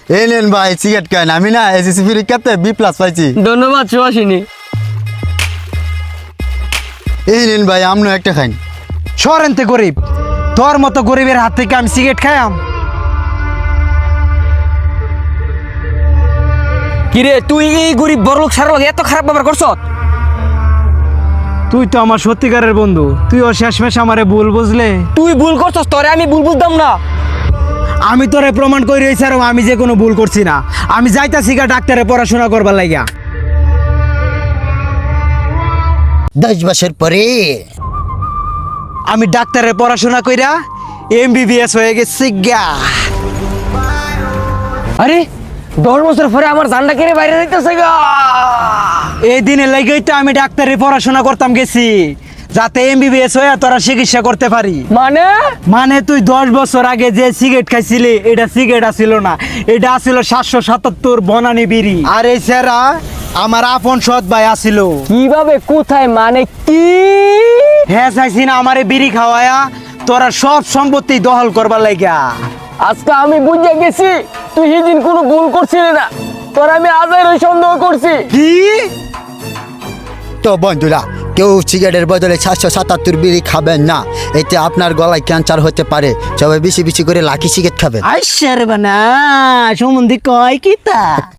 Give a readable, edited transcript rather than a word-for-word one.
এই নেন ভাই সিগারেট খান। আমি না এসএসসি পরীক্ষাতে B+ পাইছি। ধন্যবাদ সুহাসিনী। এই নেন ভাই আপনিও একটা খান। সরেনতে গরিব, তোর মতো গরিবের হাত থেকে আমি সিগারেট খাইয়াম? কিরে তুই এই গরিব বড়লোক সারা লোক এত খারাপ ব্যবহার করছ? তুই তো আমার সত্যিকারের বন্ধু, তুই ও শেষমেশ আমারে ভুল বুঝলে। তুই ভুল করছস, তোরে আমি ভুল বুঝতাম না। আমি তোরে প্রমাণ করে রয়েছি আর আমি যে কোনো ভুল করছি না। আমি যাইতাছি গা ডাক্তারে পড়াশোনা করবার লাগিয়া। 10 বছর পরে আমি ডাক্তারের পড়াশোনা কইরা MBBS হয়ে গেছি গা। আরে 10 বছর পরে আমার জানটা কেড়ে বাইরে যাইতেছে গা। এই দিনে লাগেই তো আমি ডাক্তারের পড়াশোনা করতাম গেছি, যাতে MBBS হয়ে তোরা চিকিৎসা করতে পারি। মানে তুই 10 বছর আগে যে সিগারেট খাইছিলি এটা সিগারেট আসিল না, এটা আসিল 777 বনানি বিড়ি। আর এই সেরা আমার আপন সৎ ভাই আসিল। কিভাবে, কোথায়, মানে কি? হ্যাঁ চাইছি না আমারে বিড়ি খাওয়ায়া তোরা সব সম্পত্তি দখল করবার লাগিয়া। আজকে আমি বুঝে গেছি তুই সেদিন কোনো ভুল করছিলি না, তোর আমি আজের সন্দেহ করছি। কি? তো বন্ধুরা, কেউ সিগারেটের বদলে 777 বিড়ি খাবেন না, এতে আপনার গলায় ক্যান্সার হতে পারে। সবাই বেশি বেশি করে লাকি সিগারেট খাবেন। আইসার বানা সম্বন্ধে কয় কি তা?